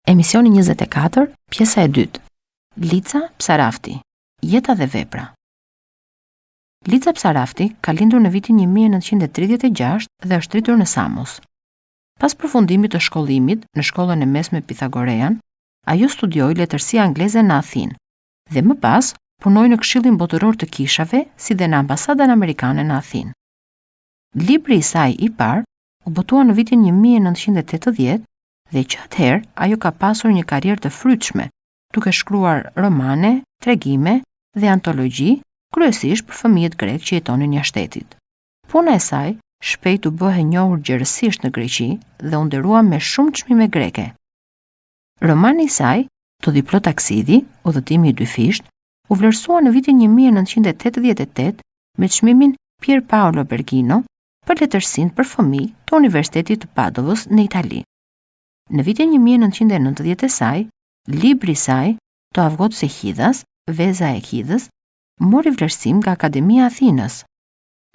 Emisioni 24, pjesa e 2. Lica Psarafti. Jeta dhe vepra. Lica Psarafti ka lindur në vitin 1936 dhe është rritur në Samos. Pas përfundimit të shkollimit në shkollën e mesme Pythagorean, ajo studioi letërsi angleze në Athinë dhe më pas punoi në Këshillin Botëror të Kishave si dhe në Ambasadën Amerikane në Athinë. Libri i saj i parë u botua në vitin 1980 dhe që atëherë ajo ka pasur një karrierë të frytshme, duke shkruar romane, tregime dhe antologji, kryesisht për fëmijët grek që jetonin jashtë shtetit. Puna e saj shpejt u bë e njohur gjerësisht në Greqi dhe u nderua me shumë çmime greke. Romani i saj, To Diplotaksidi, Udhëtimi i dy fisht, u vlerësua në vitin 1988 me çmimin Pier Paolo Bergino për letërsinë për fëmijë të Universitetit të Padovës në Itali. Në vitin 1990 e saj, libri i saj, To Avgotës e Hidhas, Veza e Hidhës, mori vlerësim nga Akademia e Athinës,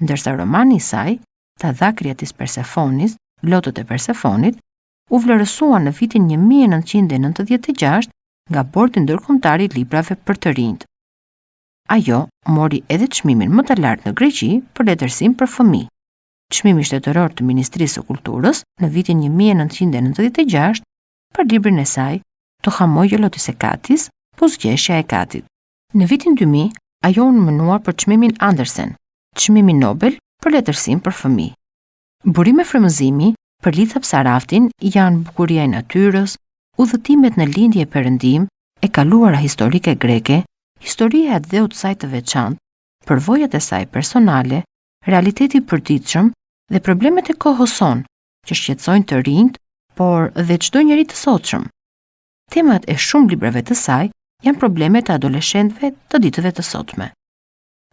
ndërsa romani i saj, Ta Dhakriatis Persefonis, Lotët e Persefonit, u vlerësua në vitin 1996 nga Bordi Ndërkombëtar i Librave për të rinjt. Ajo mori edhe çmimin më të lartë në Greqi për letërsim për fëmijë. Çmimi shtetëror të Ministrisë së Kulturës në vitin 1996 për librin e saj To Hamogjelotis e Katis, Buzëqeshja e Katit. Në vitin 2000, ajo u nomuar për çmimin Andersen, çmimi Nobel për letërsim për fëmijë. Burime frymëzimi për Lica Psaraftin janë bukuria e natyrës, udhëtimet në lindje e perëndim, e kaluara historike greke, historia e dheut saj të veçantë, përvojat e saj personale, realiteti i përditshëm dhe problemet e kohës sonë që shqetësojnë të rinjt, por dhe çdo njeri të sotshëm. Temat e shumë librave të saj janë problemet e adoleshentëve të ditëve të sotme.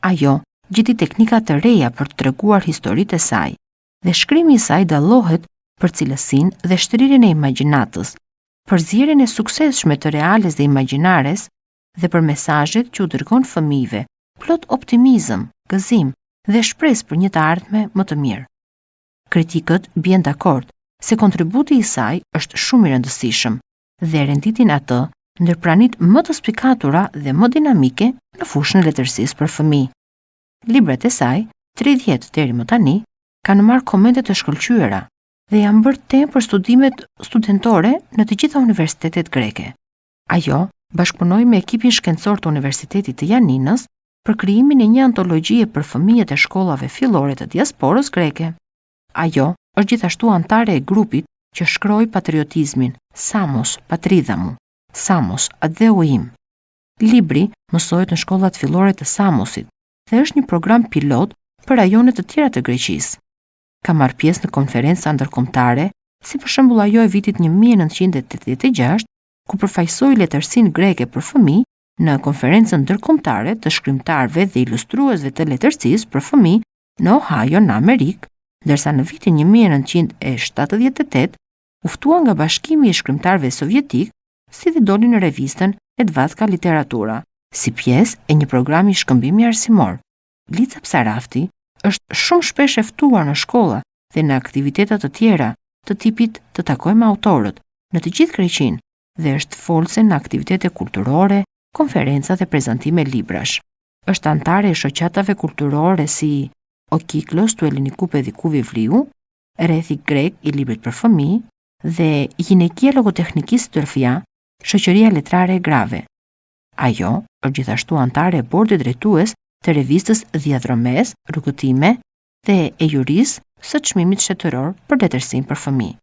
Ajo gjeti teknika të reja për të treguar historitë e saj dhe shkrimi i saj dallohet për cilësinë dhe shtrirjen e imagjinatës, për zgjedhjen e suksesshme të reales dhe imagjinares dhe për mesazhet që u dërgon fëmijëve, plot optimizëm, gëzim dhe shpresë për një të ardhme më të mirë. Kritikët bien dakord se kontributi i saj është shumë i rëndësishëm dhe renditin atë ndër pranit më të spikatura dhe më dinamike në fushën e letërsisë për fëmijë. Librat e saj, 30 deri më tani, kanë marrë komente të shkëlqyera dhe janë bërë temë për studimet studentore në të gjitha universitetet greke. Ajo bashkëpunoi me ekipin shkencor të Universitetit të Janinës për krijimin e një antologjie për fëmijët e shkollave fillore të diasporës greke. Ajo është gjithashtu antare e grupit që shkroi patriotizmin Samos Patridamu, Samos Adheu im. Libri mësohet në shkollat fillore të Samosit dhe është një program pilot për rajonet të tjera të Greqisë. Ka marrë pjesë në konferenca ndërkombëtare, si për shembull ajo e vitit 1986, ku përfaqësoi letërsinë greke për fëmijë në konferencën ndërkombëtare të shkrimtarëve dhe ilustruesve të letërsisë për fëmijë në Ohio në Amerikë, ndërsa në vitin 1978 u ftua nga Bashkimi i Shkrimtarëve Sovjetik, si dhe doli në revistën Edvatka Literatura, si pjesë e një programi shkëmbimi arsimor. Lica Psarafti është shumë shpesh e ftuar në shkolla dhe në aktivitete të tjera të tipit të takojë me autorët në të gjithë Greqinë dhe është folse në aktivitete kulturore, konferenca dhe prezantime librash. Është antare e shoqatave kulturore si O Kiklos tu Eliniku Pediku Vivliu, Rrethi Grek i librit për fëmijë dhe Ginekia Logotehnikisë Tërfia, Shoqëria Letrare e Grave. Ajo është gjithashtu antare e bordit drejtues të revistës Diadromes, Rrugëtime dhe e juris së çmimit shtetëror për letërsinë për fëmijë.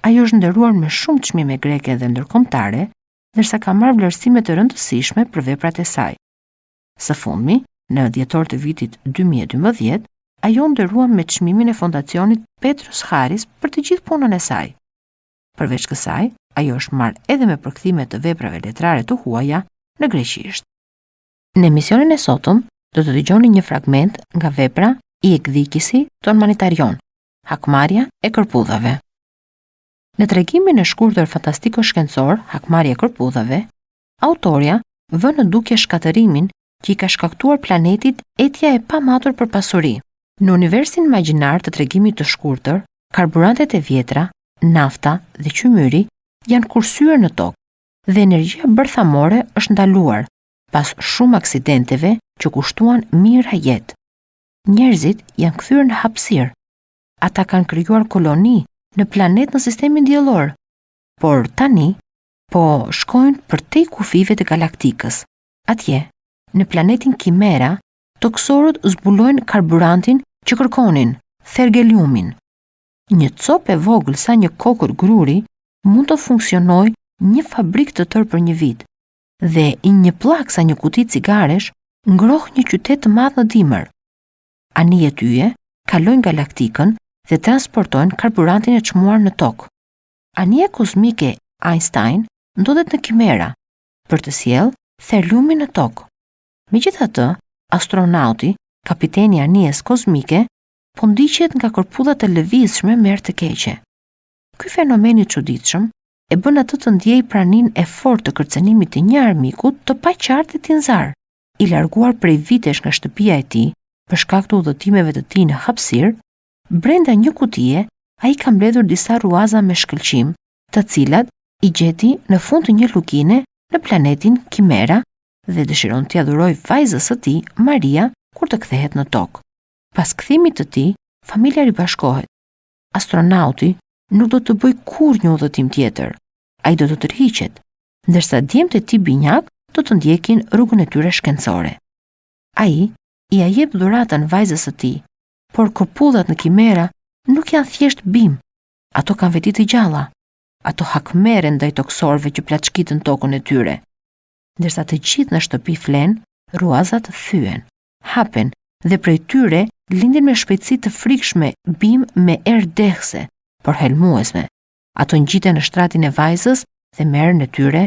Ajo është nderuar me shumë çmime greke dhe ndërkombëtare, ndërsa ka marrë vlerësime të rëndësishme për veprat e saj. Së fundmi, në dhjetor të vitit 2012, ajo nderua me çmimin e fondacionit Petros Haris për të gjithë punën e saj. Përveç kësaj, ajo është marrë edhe me përkthime të veprave letrare të huaja në greqisht. Në emisionin e sotëm do të dëgjoni një fragment nga vepra I Ekdhikisi ton Manitarion, Hakmarrja e kërpudhave. Në tregimin e shkurtër fantastiko shkencor Hakmarrja e kërpudhave, autorja vë në dukje shkatërimin që I ka shkaktuar planetit etja e pamatur për pasuri. Në universin imagjinar të tregimit të shkurtër, karburantet e vjetra, nafta dhe qymyri janë kursyer në tokë dhe energjia bërthamore është ndaluar pas shumë aksidenteve që kushtuan mijëra jetë. Njerëzit janë kthyer në hapësirë. Ata kanë krijuar koloni në planet në sistemin diellor, por tani po shkojnë përtej kufive të galaktikës. Atje, në planetin Kimera, toksorët zbulojnë karburantin që kërkonin, thergeliumin. Një copë e vogël sa një kokër gruri mund të funksionojë një fabrikë të tërë për një vit, dhe një pllak sa një kuti cigaresh ngroh një qytet të madh në dimër. Anijet yje kalojnë galaktikën dhe transportojnë karburantin e çmuar në tokë. Anija kozmike Einstein ndodhet në Kimera për të sjellë theriumin në tokë. Megjithatë, astronauti, kapiteni i anijes kozmike, po ndiqet nga korpullat të lëvizshme me erë të keqe. Ky fenomen i çuditshëm e bën atë të ndjejë praninë e fortë të kërcënimit të një armiku të paqartë dhe tinzar, i larguar prej vitesh nga shtëpia e tij për shkak të udhëtimeve të tij në hapësirë. Brenda një kutie, ai ka mbledhur disa ruaza me shkëlqim, të cilat i gjeti në fund të një lugine në planetin Kimera dhe dëshiron t'i adhurojë vajzës së tij, Maria, kur të kthehet në tokë. Pas kthimit të tij, familja ribashkohet. Astronauti nuk do të bëjë kurrë një udhëtim tjetër. Ai do të tërhiqet, ndërsa djemtë e tij binjak do të ndjekin rrugën e tyre shkencore. Ai i jep dhuratën vajzës së tij, por korpullat në Kimera nuk janë thjesht bim. Ato kanë veti të gjalla. Ato hakmeren ndaj toksorëve që plaçkitën tokën e tyre. Ndërsa të gjithë në shtëpi flen, ruazat thyen, hapen dhe prej tyre lindin me shpejtësi të frikshme bim me erë dehse, por helmuesme. Ato ngjiten në shtratin e vajzës dhe me erën e tyre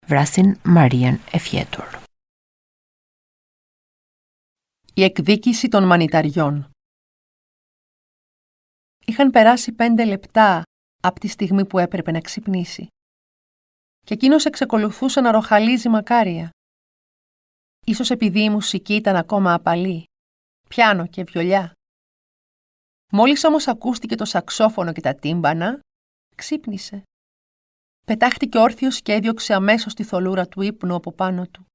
vrasin Marian e fjetur. Η εκδίκηση των μανιταριών. Είχαν περάσει 5 λεπτά από τη στιγμή που έπρεπε να ξυπνήσει. Και εκείνος εξεκολουθούσε να ροχαλίζει μακάρια. Ίσως επειδή η μουσική ήταν ακόμα απαλή, πιάνο και βιολιά. Μόλις όμως ακούστηκε το σαξόφωνο και τα τύμπανα, ξύπνησε. Πετάχτηκε όρθιος και έδιωξε αμέσως τη θολούρα του ύπνου από πάνω του.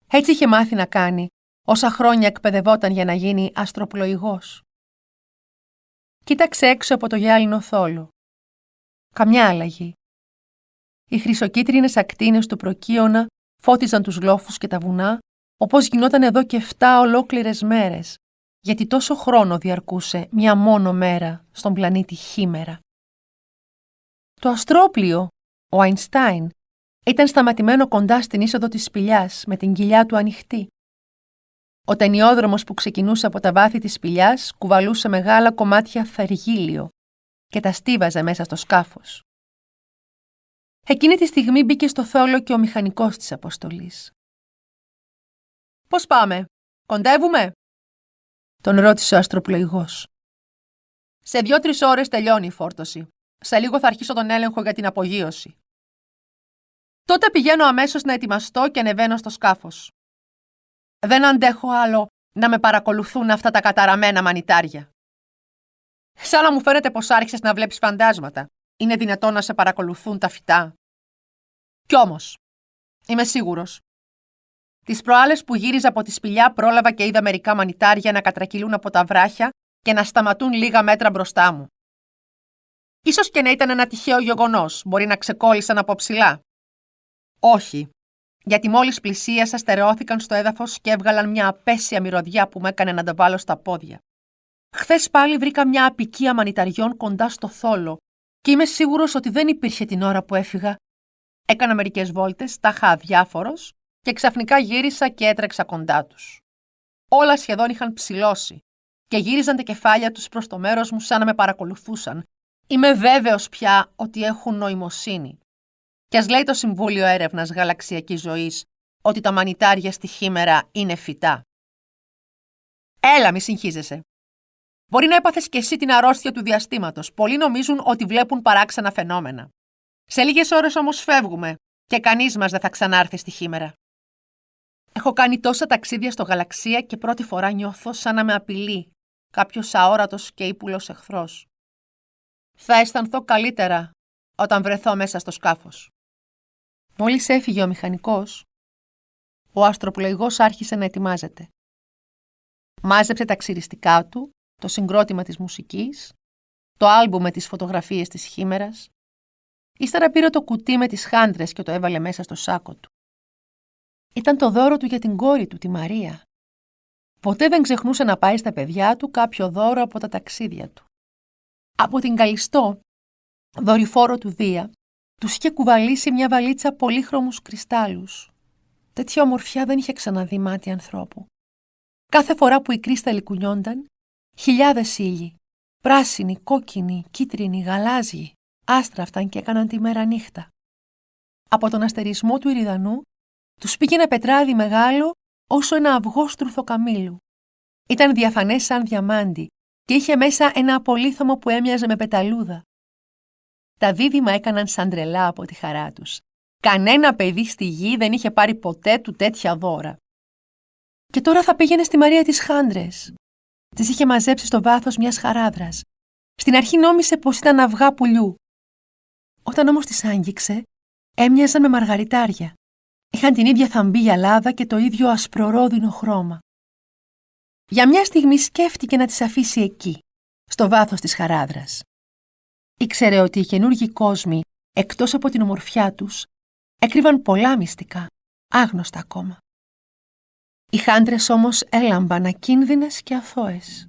Έτσι είχε μάθει να κάνει όσα χρόνια εκπαιδευόταν για να γίνει αστροπλοηγός. Κοίταξε έξω από το γυάλινο θόλο. Καμιά αλλαγή. Οι χρυσοκίτρινες ακτίνες του προκύωνα φώτιζαν τους λόφους και τα βουνά, όπως γινόταν εδώ και 7 ολόκληρες μέρες, γιατί τόσο χρόνο διαρκούσε μια μόνο μέρα στον πλανήτη Χήμερα. Το αστρόπλιο, ο Αϊνστάιν, ήταν σταματημένο κοντά στην είσοδο της σπηλιάς με την κοιλιά του ανοιχτή. Ο ταινιόδρομος που ξεκινούσε από τα βάθη της σπηλιάς κουβαλούσε μεγάλα κομμάτια θαργύλιο και τα στίβαζε μέσα στο σκάφος. Εκείνη τη στιγμή μπήκε στο θόλο και ο μηχανικός της αποστολής. «Πώς πάμε, κοντεύουμε?» τον ρώτησε ο αστροπλοηγός. «Σε 2-3 ώρες τελειώνει η φόρτωση. Σε λίγο θα αρχίσω τον έλεγχο για την απογείωση. Τότε πηγαίνω αμέσως να ετοιμαστώ και ανεβαίνω στο σκάφος. Δεν αντέχω άλλο να με παρακολουθούν αυτά τα καταραμένα μανιτάρια. Σαν να μου φαίνεται πως άρχισες να βλέπεις φαντάσματα. Είναι δυνατόν να σε παρακολουθούν τα φυτά? Κι όμως, είμαι σίγουρος. Τις προάλλες που γύριζα από τη σπηλιά πρόλαβα και είδα μερικά μανιτάρια να κατρακυλούν από τα βράχια και να σταματούν λίγα μέτρα μπροστά μου. Ίσως και να ήταν ένα τυχαίο γεγονός, μπορεί να ξεκόλλησαν από ψηλά. Όχι, γιατί μόλις πλησίασα στερεώθηκαν στο έδαφος και έβγαλαν μια απέσια μυρωδιά που με έκανε να τα βάλω στα πόδια. Χθες πάλι βρήκα μια απικία μανιταριών κοντά στο θόλο και είμαι σίγουρος ότι δεν υπήρχε την ώρα που έφυγα. Έκανα μερικές βόλτες, τα είχα αδιάφορος και ξαφνικά γύρισα και έτρεξα κοντά τους. Όλα σχεδόν είχαν ψηλώσει και γύριζαν τα κεφάλια τους προς το μέρος μου σαν να με παρακολουθούσαν. Είμαι βέβαιος πια ότι έχουν νοημοσύνη. Κι ας λέει το Συμβούλιο Έρευνας Γαλαξιακής Ζωής ότι τα μανιτάρια στη Χήμερα είναι φυτά. Έλα, μη συγχύζεσαι. Μπορεί να έπαθες κι εσύ την αρρώστια του διαστήματος. Πολλοί νομίζουν ότι βλέπουν παράξενα φαινόμενα. Σε λίγες ώρες όμως φεύγουμε και κανείς μας δεν θα ξανάρθει στη Χήμερα. Έχω κάνει τόσα ταξίδια στο γαλαξία και πρώτη φορά νιώθω σαν να με απειλεί κάποιος αόρατος και ύπουλος εχθρός. Θα αισθανθώ καλύτερα όταν βρεθώ μέσα στο σκάφος. Μόλις έφυγε ο μηχανικός, ο αστροπλοηγός άρχισε να ετοιμάζεται. Μάζεψε τα ξυριστικά του, το συγκρότημα της μουσικής, το άλμπουμ με τις φωτογραφίες της χήμερας. Ύστερα πήρε το κουτί με τις χάντρες και το έβαλε μέσα στο σάκο του. Ήταν το δώρο του για την κόρη του, τη Μαρία. Ποτέ δεν ξεχνούσε να πάει στα παιδιά του κάποιο δώρο από τα ταξίδια του. Από την Καλλιστό, δορυφόρο του Δία, τους είχε κουβαλήσει μια βαλίτσα πολύχρωμους κρυστάλλους. Τέτοια ομορφιά δεν είχε ξαναδεί μάτι ανθρώπου. Κάθε φορά που οι κρύσταλλοι κουνιόνταν, χιλιάδες ήλιοι, πράσινοι, κόκκινοι, κίτρινοι, γαλάζιοι, άστραφταν και έκαναν τη μέρα νύχτα. Από τον αστερισμό του Ηριδανού, τους πήγε πετράδι μεγάλο όσο ένα αυγόστρουθο καμήλου. Ήταν διαφανές σαν διαμάντι και είχε μέσα ένα απολίθωμο που έμοιαζε με πεταλούδα. Τα δίδυμα έκαναν σαν τρελά από τη χαρά τους. Κανένα παιδί στη γη δεν είχε πάρει ποτέ του τέτοια δώρα. Και τώρα θα πήγαινε στη Μαρία τις χάντρες. Τις είχε μαζέψει στο βάθος μιας χαράδρας. Στην αρχή νόμισε πως ήταν αυγά πουλιού. Όταν όμως τις άγγιξε, έμοιαζαν με μαργαριτάρια. Είχαν την ίδια θαμπή γυαλάδα και το ίδιο ασπρορόδινο χρώμα. Για μια στιγμή σκέφτηκε να τις αφήσει εκεί, στο βάθος της χαράδρας. Ήξερε ότι οι καινούργιοι κόσμοι, εκτός από την ομορφιά τους, έκρυβαν πολλά μυστικά, άγνωστα ακόμα. Οι χάντρες όμως έλαμπαν ακίνδυνες και αθώες.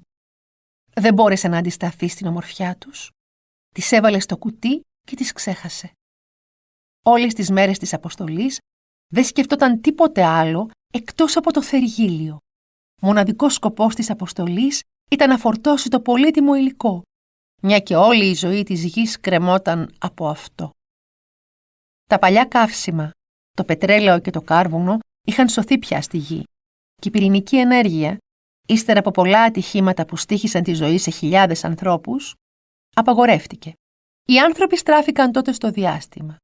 Δεν μπόρεσε να αντισταθεί στην ομορφιά τους. Τις έβαλε στο κουτί και τις ξέχασε. Όλες τις μέρες της αποστολής δεν σκεφτόταν τίποτε άλλο εκτός από το θεργίλιο. Μοναδικός σκοπός της αποστολής ήταν να φορτώσει το πολύτιμο υλικό, μια και όλη η ζωή της γης κρεμόταν από αυτό. Τα παλιά καύσιμα, το πετρέλαιο και το κάρβουνο είχαν σωθεί πια στη γη και η πυρηνική ενέργεια, ύστερα από πολλά ατυχήματα που στοίχησαν τη ζωή σε χιλιάδες ανθρώπους, απαγορεύτηκε. Οι άνθρωποι στράφηκαν τότε στο διάστημα.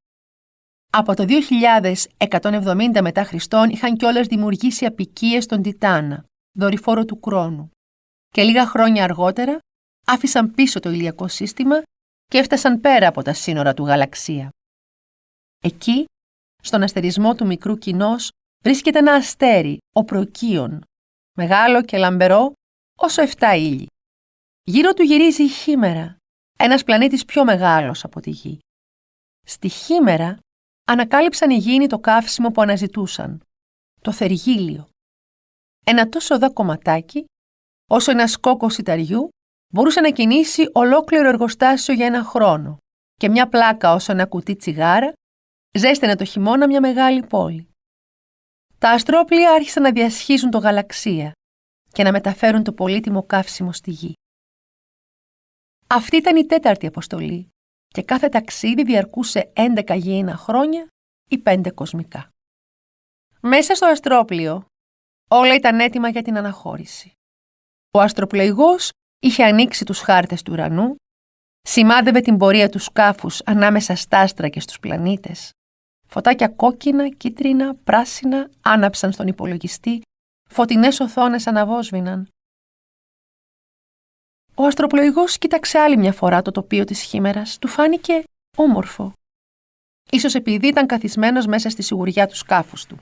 Από το 2170 μετά Χριστόν είχαν κιόλας δημιουργήσει αποικίες στον Τιτάνα, δορυφόρο του Κρόνου, και λίγα χρόνια αργότερα άφησαν πίσω το ηλιακό σύστημα και έφτασαν πέρα από τα σύνορα του γαλαξία. Εκεί, στον αστερισμό του μικρού Κοινός, βρίσκεται ένα αστέρι, ο Προκίον, μεγάλο και λαμπερό όσο 7 ήλιοι. Γύρω του γυρίζει η Χήμερα, ένας πλανήτης πιο μεγάλος από τη Γη. Στη Χήμερα ανακάλυψαν οι γήινοι το καύσιμο που αναζητούσαν, το θεργίλιο. Ένα τόσο δα κομματάκι, όσο ένα κόκκο σιταριού, μπορούσε να κινήσει ολόκληρο εργοστάσιο για ένα χρόνο και μια πλάκα όσο ένα κουτί τσιγάρα ζέστηνε το χειμώνα μια μεγάλη πόλη. Τα αστρόπλια άρχισαν να διασχίζουν το γαλαξία και να μεταφέρουν το πολύτιμο καύσιμο στη Γη. Αυτή ήταν η 4η αποστολή και κάθε ταξίδι διαρκούσε 11 γήινα χρόνια ή 5 κοσμικά. Μέσα στο αστρόπλιο όλα ήταν έτοιμα για την αναχώρηση. Ο αστροπλοηγός είχε ανοίξει τους χάρτες του ουρανού, σημάδευε την πορεία του σκάφους ανάμεσα στα άστρα και στους πλανήτες. Φωτάκια κόκκινα, κίτρινα, πράσινα άναψαν στον υπολογιστή, φωτεινές οθόνες αναβόσβηναν. Ο αστροπλοηγός κοίταξε άλλη μια φορά το τοπίο της Χήμερας, του φάνηκε όμορφο. Ίσως επειδή ήταν καθισμένος μέσα στη σιγουριά του σκάφους του,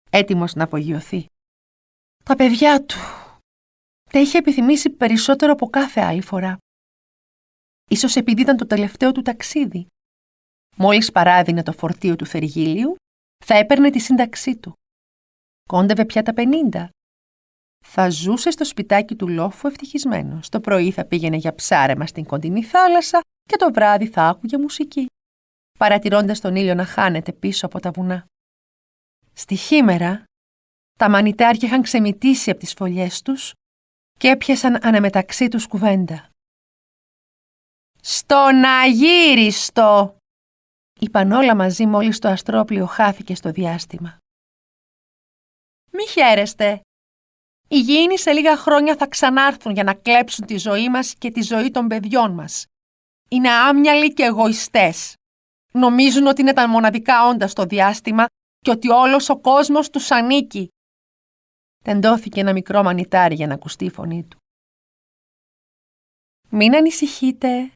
έτοιμος να απογειωθεί. Τα παιδιά του τα είχε επιθυμήσει περισσότερο από κάθε άλλη φορά. Ίσως επειδή ήταν το τελευταίο του ταξίδι. Μόλις παράδεινε το φορτίο του θεργίλιου, θα έπαιρνε τη σύνταξή του. Κόντευε πια τα 50. Θα ζούσε στο σπιτάκι του λόφου ευτυχισμένος. Το πρωί θα πήγαινε για ψάρεμα στην κοντινή θάλασσα και το βράδυ θα άκουγε μουσική, παρατηρώντας τον ήλιο να χάνεται πίσω από τα βουνά. Στη Χήμερα, τα μανιτάρια είχαν ξεμητήσει από τις φωλιές τους και έπιασαν αναμεταξύ τους κουβέντα. «Στον αγύριστο!» είπαν όλα μαζί μόλις το αστρόπλιο χάθηκε στο διάστημα. «Μη χαίρεστε. Οι γήινοι σε λίγα χρόνια θα ξανάρθουν για να κλέψουν τη ζωή μας και τη ζωή των παιδιών μας. Είναι άμυαλοι και εγωιστές. Νομίζουν ότι είναι τα μοναδικά όντα στο διάστημα και ότι όλος ο κόσμος τους ανήκει». Τεντώθηκε ένα μικρό μανιτάρι για να ακουστεί η φωνή του. «Μην ανησυχείτε.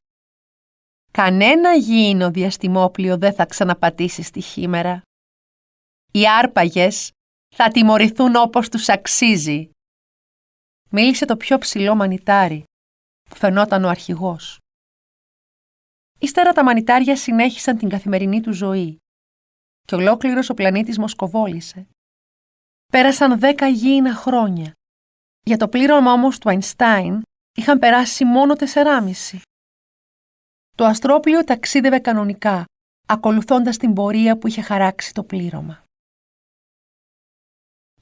Κανένα γήινο διαστημόπλιο δεν θα ξαναπατήσει στη Χήμερα. Οι άρπαγες θα τιμωρηθούν όπως τους αξίζει. Μίλησε το πιο ψηλό μανιτάρι, που φαινόταν ο αρχηγός. Ύστερα τα μανιτάρια συνέχισαν την καθημερινή του ζωή και ολόκληρος ο πλανήτης μοσκοβόλησε. Πέρασαν 10 γήινα χρόνια. Για το πλήρωμα όμως του Αϊνστάιν είχαν περάσει μόνο 4,5. Το αστρόπλοιο ταξίδευε κανονικά, ακολουθώντας την πορεία που είχε χαράξει το πλήρωμα.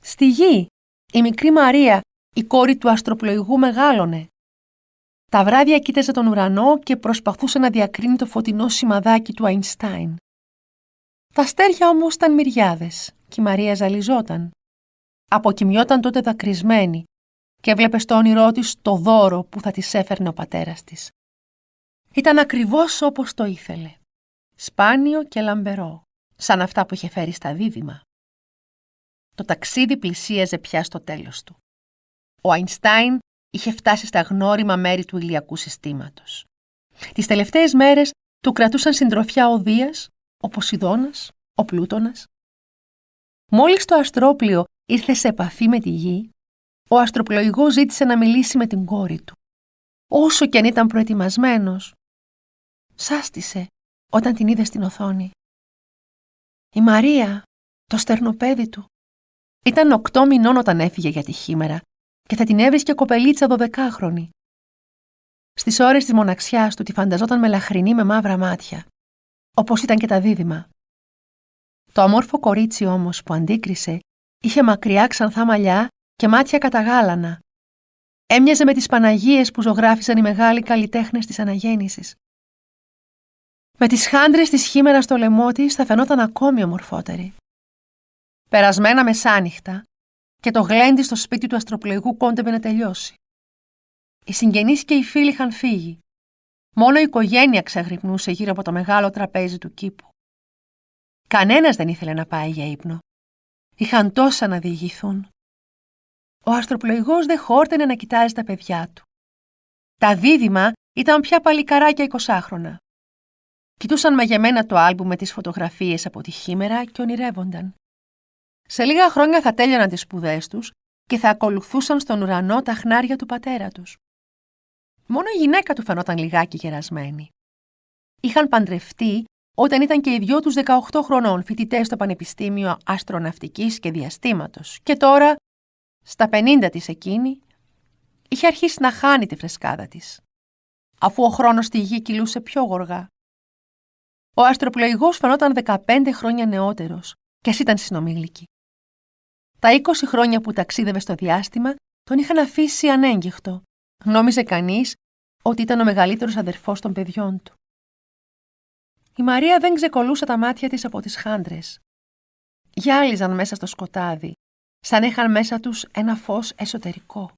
Στη γη, η μικρή Μαρία, η κόρη του αστροπλοηγού, μεγάλωνε. Τα βράδια κοίταζε τον ουρανό και προσπαθούσε να διακρίνει το φωτεινό σημαδάκι του Αϊνστάιν. Τα αστέρια όμως ήταν μυριάδες και η Μαρία ζαλιζόταν. Αποκοιμιόταν τότε δακρυσμένη και έβλεπε στο όνειρό της το δώρο που θα της έφερνε ο πατέρας της. Ήταν ακριβώς όπως το ήθελε. Σπάνιο και λαμπερό, σαν αυτά που είχε φέρει στα δίδυμα. Το ταξίδι πλησίαζε πια στο τέλος του. Ο Αϊνστάιν είχε φτάσει στα γνώριμα μέρη του ηλιακού συστήματος. Τις τελευταίες μέρες του κρατούσαν συντροφιά ο Δίας, ο Ποσειδώνας, ο Πλούτονας. Μόλις το αστρόπλοιο ήρθε σε επαφή με τη γη, ο αστροπλοηγός ζήτησε να μιλήσει με την κόρη του. Όσο κι αν ήταν προετοιμασμένος, σάστησε όταν την είδε στην οθόνη. Η Μαρία, το στερνοπέδι του, ήταν 8 μηνών όταν έφυγε για τη Χήμερα και θα την έβρισκε κοπελίτσα 12χρονη. Στις ώρες της μοναξιάς του τη φανταζόταν μελαχρινή με μαύρα μάτια, όπως ήταν και τα δίδυμα. Το όμορφο κορίτσι όμως που αντίκρισε είχε μακριά ξανθά μαλλιά και μάτια καταγάλανα. Έμοιαζε με τις Παναγίες που ζωγράφιζαν οι μεγάλοι καλλιτέχνες της αναγέννησης. Με τις χάντρες της Χήμερας στο λαιμό της θα φαινόταν ακόμη ομορφότερη. Περασμένα μεσάνυχτα και το γλέντι στο σπίτι του αστροπλοηγού κόντευε να τελειώσει. Οι συγγενείς και οι φίλοι είχαν φύγει. Μόνο η οικογένεια ξαγρυπνούσε γύρω από το μεγάλο τραπέζι του κήπου. Κανένας δεν ήθελε να πάει για ύπνο. Είχαν τόσα να διηγηθούν. Ο αστροπλοηγός δεν χόρταινε να κοιτάζει τα παιδιά του. Τα δίδυμα ήταν πια παλικαράκια 20χρονα. Κοιτούσαν μαγεμένα το άλμπουμ με τις φωτογραφίες από τη Χήμερα και ονειρεύονταν. Σε λίγα χρόνια θα τέλειωναν τις σπουδές τους και θα ακολουθούσαν στον ουρανό τα χνάρια του πατέρα τους. Μόνο η γυναίκα του φαινόταν λιγάκι γερασμένη. Είχαν παντρευτεί όταν ήταν και οι δυο τους 18 χρονών φοιτητές στο Πανεπιστήμιο Αστροναυτικής και Διαστήματος και τώρα, στα 50 της εκείνη, είχε αρχίσει να χάνει τη φρεσκάδα της, αφού ο χρόνος στη γη κυλούσε πιο γοργά. Ο αστροπλοηγός φαινόταν 15 χρόνια νεότερος κι ας ήταν συνομήλικοι. Τα 20 χρόνια που ταξίδευε στο διάστημα τον είχαν αφήσει ανέγγιχτο. Νόμιζε κανείς ότι ήταν ο μεγαλύτερος αδερφός των παιδιών του. Η Μαρία δεν ξεκολλούσε τα μάτια της από τις χάντρες. Γυάλιζαν μέσα στο σκοτάδι, σαν είχαν μέσα τους ένα φως εσωτερικό.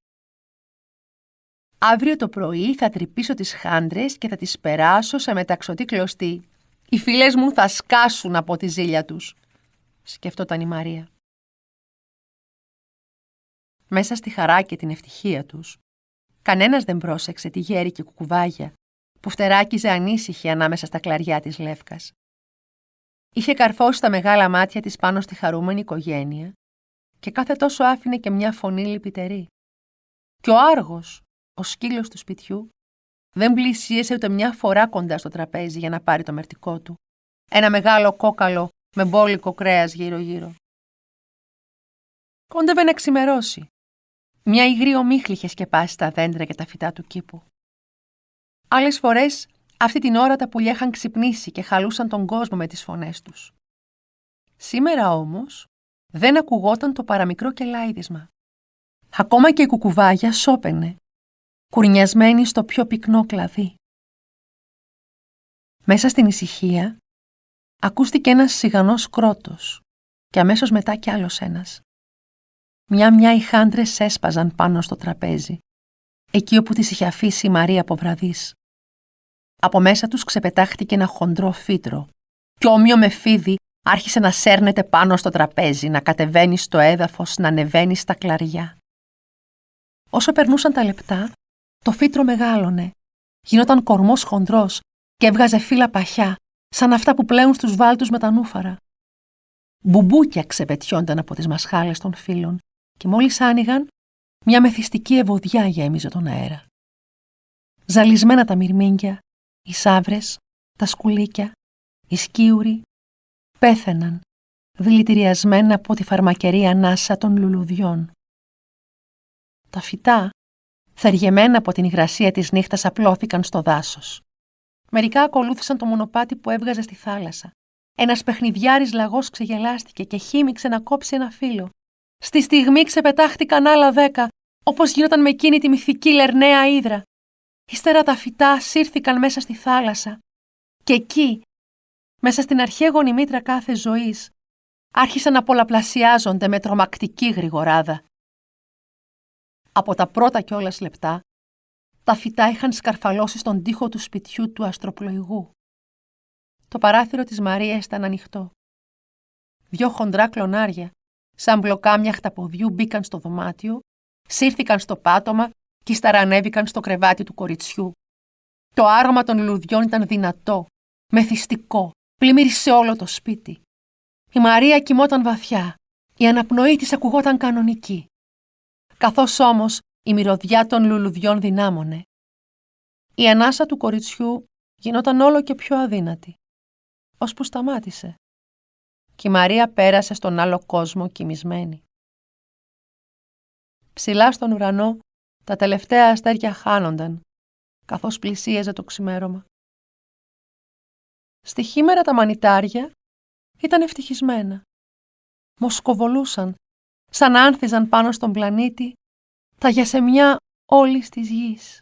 Αύριο το πρωί θα τρυπήσω τις χάντρες και θα τις περάσω σε μεταξωτή κλωστή. Οι φίλες μου θα σκάσουν από τη ζήλια τους, σκεφτόταν η Μαρία. Μέσα στη χαρά και την ευτυχία τους, κανένας δεν πρόσεξε τη γέρη και κουκουβάγια που φτεράκιζε ανήσυχη ανάμεσα στα κλαριά της Λεύκας. Είχε καρφώσει τα μεγάλα μάτια της πάνω στη χαρούμενη οικογένεια και κάθε τόσο άφηνε και μια φωνή λυπητερή. Και ο Άργος, ο σκύλος του σπιτιού, δεν πλησίασε ούτε μια φορά κοντά στο τραπέζι για να πάρει το μερτικό του. Ένα μεγάλο κόκαλο με μπόλικο κρέας γύρω-γύρω. Κόντευε να ξημερώσει. Μια υγρή ομίχλη είχε σκεπάσει τα δέντρα και τα φυτά του κήπου. Άλλες φορές, αυτή την ώρα τα πουλιά είχαν ξυπνήσει και χαλούσαν τον κόσμο με τις φωνές τους. Σήμερα όμως, δεν ακουγόταν το παραμικρό κελάιδισμα. Ακόμα και η κουκουβάγια σώπαινε, κουρνιασμένη στο πιο πυκνό κλαδί. Μέσα στην ησυχία, ακούστηκε ένας σιγανός κρότος και αμέσως μετά κι άλλος ένας. Μια-μια οι χάντρες έσπαζαν πάνω στο τραπέζι, εκεί όπου τις είχε αφήσει η Μαρία από βραδείς. Από μέσα τους ξεπετάχτηκε ένα χοντρό φύτρο και όμοιο με φίδι άρχισε να σέρνεται πάνω στο τραπέζι, να κατεβαίνει στο έδαφος, να ανεβαίνει στα κλαριά. Όσο περνούσαν τα λεπτά, το φύτρο μεγάλωνε, γινόταν κορμός χοντρός και έβγαζε φύλλα παχιά, σαν αυτά που πλέουν στους βάλτους με τα νούφαρα. Μπουμπούκια ξεπετιόνταν από τις μασχάλες των φύλων και μόλις άνοιγαν, μια μεθυστική ευωδιά γέμιζε τον αέρα. Ζαλισμένα τα μυρμήγκια, οι σαύρες, τα σκουλίκια, οι σκίουροι πέθαιναν, δηλητηριασμένα από τη φαρμακερή ανάσα των λουλουδιών. Τα φυτά, θεργεμένα από την υγρασία της νύχτας, απλώθηκαν στο δάσος. Μερικά ακολούθησαν το μονοπάτι που έβγαζε στη θάλασσα. Ένας παιχνιδιάρης λαγός ξεγελάστηκε και χύμιξε να κόψει ένα φύλλο. Στη στιγμή ξεπετάχτηκαν άλλα 10, όπως γινόταν με εκείνη τη μυθική λερναία ύδρα. Ύστερα τα φυτά σύρθηκαν μέσα στη θάλασσα. Και εκεί, μέσα στην αρχαίγονη μήτρα κάθε ζωής, άρχισαν να πολλαπλασιάζονται με τρομακτική γρηγοράδα. Από τα πρώτα κιόλας λεπτά, τα φυτά είχαν σκαρφαλώσει στον τοίχο του σπιτιού του αστροπλοηγού. Το παράθυρο της Μαρίας ήταν ανοιχτό. 2 χοντρά κλονάρια, σαν μπλοκάμια χταποδιού, μπήκαν στο δωμάτιο, σύρθηκαν στο πάτωμα και ύστερα ανέβηκαν στο κρεβάτι του κοριτσιού. Το άρωμα των λουλουδιών ήταν δυνατό, μεθυστικό, πλημμύρισε όλο το σπίτι. Η Μαρία κοιμόταν βαθιά, η αναπνοή της ακουγόταν κανονική. Καθώς όμως η μυρωδιά των λουλουδιών δυνάμωνε, η ανάσα του κοριτσιού γινόταν όλο και πιο αδύνατη, ώσπου σταμάτησε και η Μαρία πέρασε στον άλλο κόσμο κοιμισμένη. Ψηλά στον ουρανό τα τελευταία αστέρια χάνονταν, καθώς πλησίαζε το ξημέρωμα. Στη χήμερα τα μανιτάρια ήταν ευτυχισμένα. Μοσκοβολούσαν, σαν να άνθιζαν πάνω στον πλανήτη τα γιασεμιά όλης της γης.